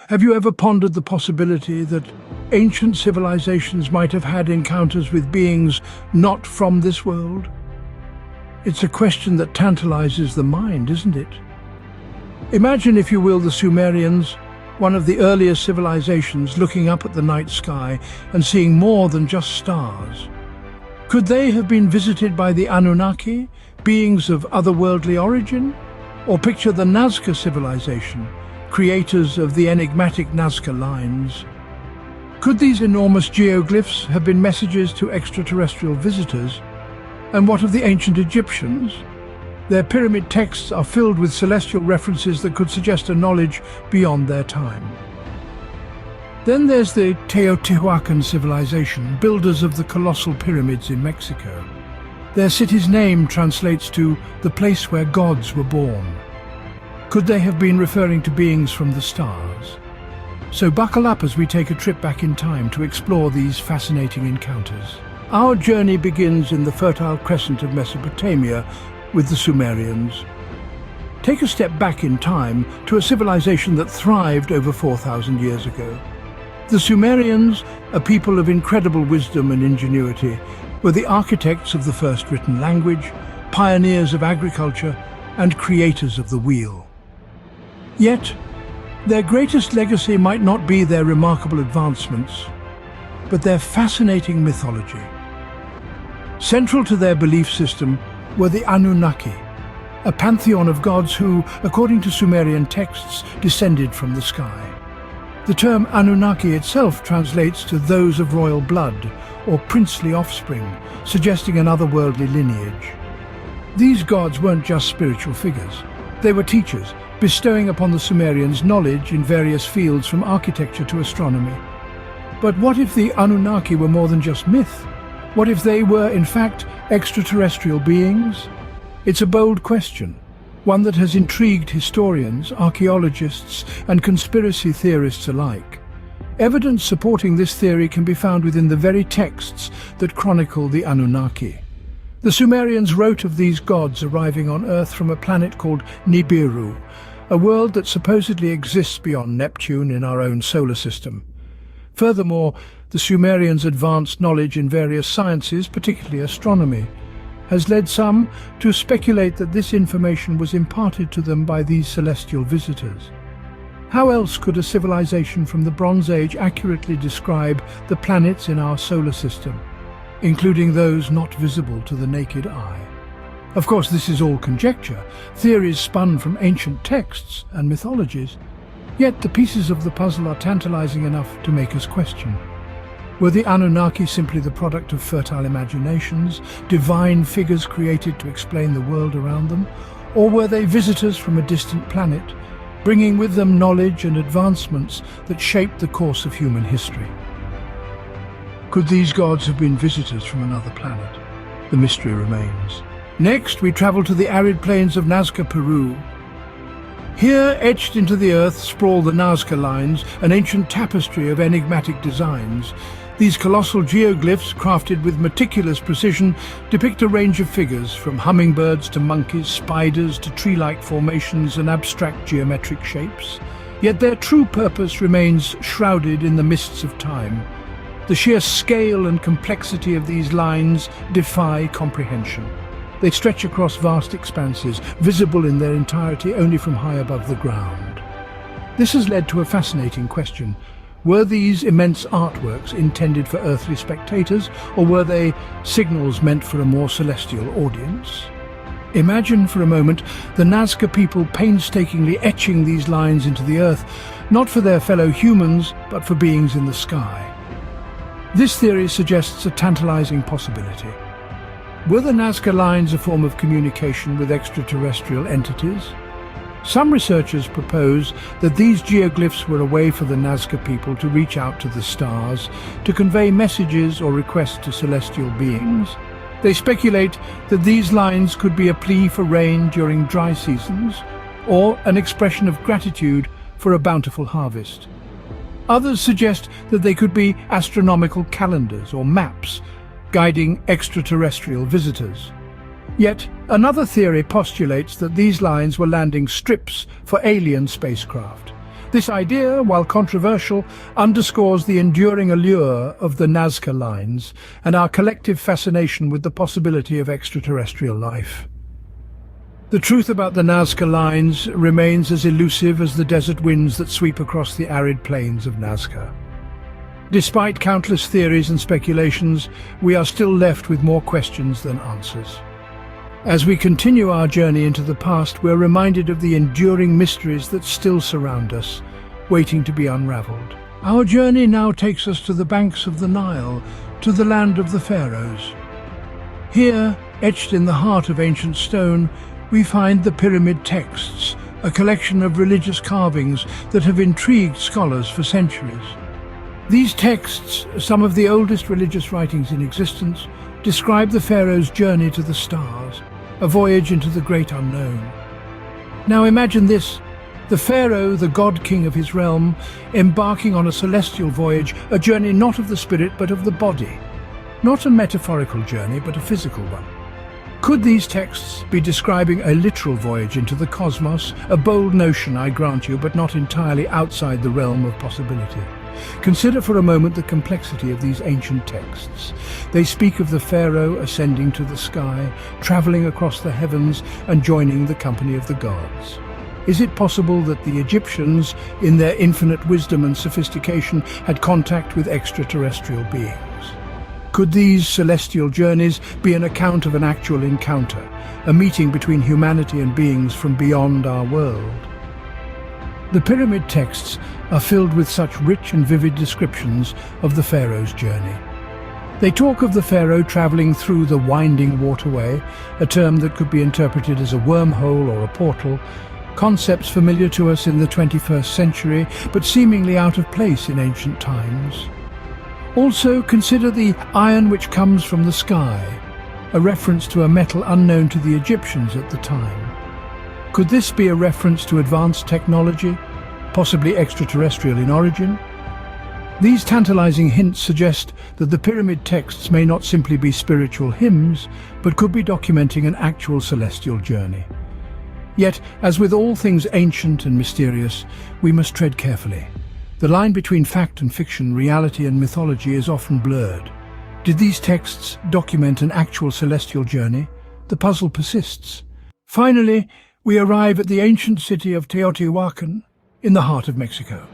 Have you ever pondered the possibility that ancient civilizations might have had encounters with beings not from this world? It's a question that tantalizes the mind, isn't it? Imagine, if you will, the Sumerians, one of the earliest civilizations, looking up at the night sky and seeing more than just stars. Could they have been visited by the Anunnaki, beings of otherworldly origin? Or picture the Nazca civilization, creators of the enigmatic Nazca Lines. Could these enormous geoglyphs have been messages to extraterrestrial visitors? And what of the ancient Egyptians? Their pyramid texts are filled with celestial references that could suggest a knowledge beyond their time. Then there's the Teotihuacan civilization, builders of the colossal pyramids in Mexico. Their city's name translates to the place where gods were born. Could they have been referring to beings from the stars? So buckle up as we take a trip back in time to explore these fascinating encounters. Our journey begins in the Fertile Crescent of Mesopotamia with the Sumerians. Take a step back in time to a civilization that thrived over 4,000 years ago. The Sumerians, a people of incredible wisdom and ingenuity, were the architects of the first written language, pioneers of agriculture, and creators of the wheel. Yet, their greatest legacy might not be their remarkable advancements, but their fascinating mythology. Central to their belief system were the Anunnaki, a pantheon of gods who, according to Sumerian texts, descended from the sky. The term Anunnaki itself translates to those of royal blood or princely offspring, suggesting an otherworldly lineage. These gods weren't just spiritual figures. They were teachers, bestowing upon the Sumerians knowledge in various fields from architecture to astronomy. But what if the Anunnaki were more than just myth? What if they were, in fact, extraterrestrial beings? It's a bold question, one that has intrigued historians, archaeologists, and conspiracy theorists alike. Evidence supporting this theory can be found within the very texts that chronicle the Anunnaki. The Sumerians wrote of these gods arriving on Earth from a planet called Nibiru, a world that supposedly exists beyond Neptune in our own solar system. Furthermore, the Sumerians' advanced knowledge in various sciences, particularly astronomy, has led some to speculate that this information was imparted to them by these celestial visitors. How else could a civilization from the Bronze Age accurately describe the planets in our solar system, including those not visible to the naked eye? Of course, this is all conjecture, theories spun from ancient texts and mythologies. Yet the pieces of the puzzle are tantalizing enough to make us question. Were the Anunnaki simply the product of fertile imaginations, divine figures created to explain the world around them? Or were they visitors from a distant planet, bringing with them knowledge and advancements that shaped the course of human history? Could these gods have been visitors from another planet? The mystery remains. Next, we travel to the arid plains of Nazca, Peru. Here, etched into the earth, sprawl the Nazca Lines, an ancient tapestry of enigmatic designs. These colossal geoglyphs, crafted with meticulous precision, depict a range of figures, from hummingbirds to monkeys, spiders to tree-like formations and abstract geometric shapes. Yet their true purpose remains shrouded in the mists of time. The sheer scale and complexity of these lines defy comprehension. They stretch across vast expanses, visible in their entirety only from high above the ground. This has led to a fascinating question. Were these immense artworks intended for earthly spectators, or were they signals meant for a more celestial audience? Imagine for a moment the Nazca people painstakingly etching these lines into the earth, not for their fellow humans, but for beings in the sky. This theory suggests a tantalizing possibility. Were the Nazca Lines a form of communication with extraterrestrial entities? Some researchers propose that these geoglyphs were a way for the Nazca people to reach out to the stars, to convey messages or requests to celestial beings. They speculate that these lines could be a plea for rain during dry seasons, or an expression of gratitude for a bountiful harvest. Others suggest that they could be astronomical calendars or maps, guiding extraterrestrial visitors. Yet another theory postulates that these lines were landing strips for alien spacecraft, This idea, while controversial, underscores the enduring allure of the Nazca Lines and our collective fascination with the possibility of extraterrestrial life. The truth about the Nazca Lines remains as elusive as the desert winds that sweep across the arid plains of Nazca. Despite countless theories and speculations, we are still left with more questions than answers. As we continue our journey into the past, we're reminded of the enduring mysteries that still surround us, waiting to be unraveled. Our journey now takes us to the banks of the Nile, to the land of the pharaohs. Here, etched in the heart of ancient stone, we find the pyramid texts, a collection of religious carvings that have intrigued scholars for centuries. These texts, some of the oldest religious writings in existence, describe the pharaoh's journey to the stars, a voyage into the great unknown. Now imagine this: the pharaoh, the god-king of his realm, embarking on a celestial voyage, a journey not of the spirit but of the body. Not a metaphorical journey, but a physical one. Could these texts be describing a literal voyage into the cosmos? A bold notion, I grant you, but not entirely outside the realm of possibility. Consider for a moment the complexity of these ancient texts. They speak of the pharaoh ascending to the sky, traveling across the heavens and joining the company of the gods. Is it possible that the Egyptians, in their infinite wisdom and sophistication, had contact with extraterrestrial beings? Could these celestial journeys be an account of an actual encounter, a meeting between humanity and beings from beyond our world? The pyramid texts are filled with such rich and vivid descriptions of the pharaoh's journey. They talk of the pharaoh traveling through the winding waterway, a term that could be interpreted as a wormhole or a portal, concepts familiar to us in the 21st century, but seemingly out of place in ancient times. Also, consider the iron which comes from the sky, a reference to a metal unknown to the Egyptians at the time. Could this be a reference to advanced technology, possibly extraterrestrial in origin? These tantalizing hints suggest that the pyramid texts may not simply be spiritual hymns, but could be documenting an actual celestial journey. Yet, as with all things ancient and mysterious, we must tread carefully. The line between fact and fiction, reality and mythology is often blurred. Did these texts document an actual celestial journey? The puzzle persists. Finally, we arrive at the ancient city of Teotihuacan, in the heart of Mexico.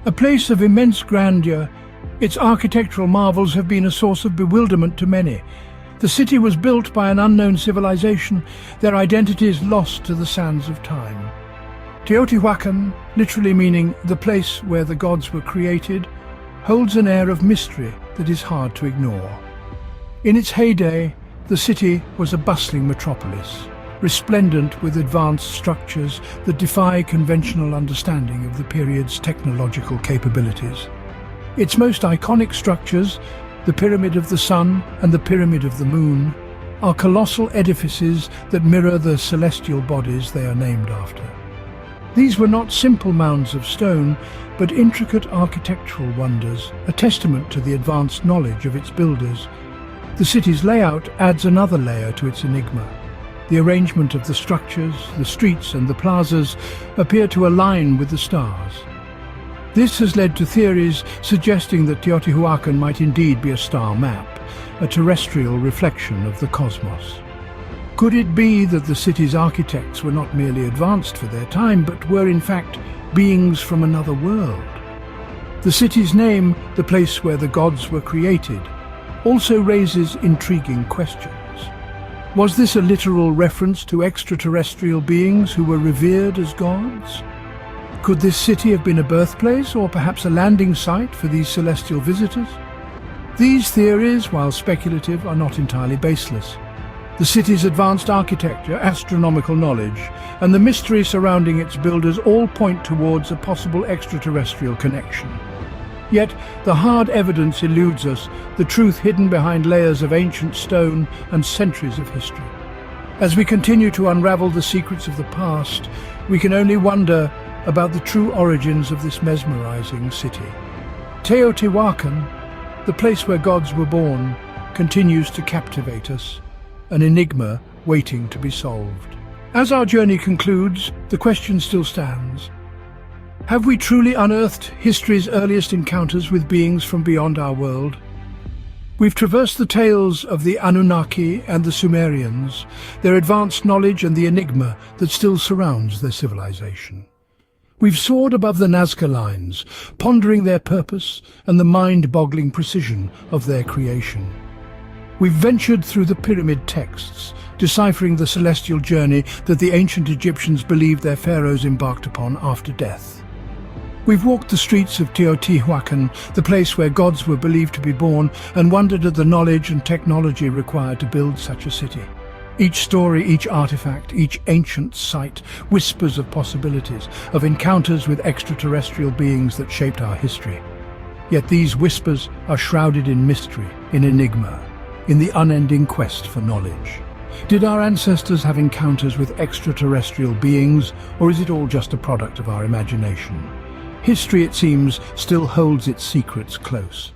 A place of immense grandeur, its architectural marvels have been a source of bewilderment to many. The city was built by an unknown civilization, their identities lost to the sands of time. Teotihuacan, literally meaning the place where the gods were created, holds an air of mystery that is hard to ignore. In its heyday, the city was a bustling metropolis, resplendent with advanced structures that defy conventional understanding of the period's technological capabilities. Its most iconic structures, the Pyramid of the Sun and the Pyramid of the Moon, are colossal edifices that mirror the celestial bodies they are named after. These were not simple mounds of stone, but intricate architectural wonders, a testament to the advanced knowledge of its builders. The city's layout adds another layer to its enigma. The arrangement of the structures, the streets and the plazas appear to align with the stars. This has led to theories suggesting that Teotihuacan might indeed be a star map, a terrestrial reflection of the cosmos. Could it be that the city's architects were not merely advanced for their time, but were in fact beings from another world? The city's name, the place where the gods were created, also raises intriguing questions. Was this a literal reference to extraterrestrial beings who were revered as gods? Could this city have been a birthplace or perhaps a landing site for these celestial visitors? These theories, while speculative, are not entirely baseless. The city's advanced architecture, astronomical knowledge, and the mystery surrounding its builders all point towards a possible extraterrestrial connection. Yet, the hard evidence eludes us, the truth hidden behind layers of ancient stone and centuries of history. As we continue to unravel the secrets of the past, we can only wonder about the true origins of this mesmerizing city. Teotihuacan, the place where gods were born, continues to captivate us, an enigma waiting to be solved. As our journey concludes, the question still stands. Have we truly unearthed history's earliest encounters with beings from beyond our world? We've traversed the tales of the Anunnaki and the Sumerians, their advanced knowledge and the enigma that still surrounds their civilization. We've soared above the Nazca Lines, pondering their purpose and the mind-boggling precision of their creation. We've ventured through the pyramid texts, deciphering the celestial journey that the ancient Egyptians believed their pharaohs embarked upon after death. We've walked the streets of Teotihuacan, the place where gods were believed to be born, and wondered at the knowledge and technology required to build such a city. Each story, each artifact, each ancient site whispers of possibilities, of encounters with extraterrestrial beings that shaped our history. Yet these whispers are shrouded in mystery, in enigma, in the unending quest for knowledge. Did our ancestors have encounters with extraterrestrial beings, or is it all just a product of our imagination? History, it seems, still holds its secrets close.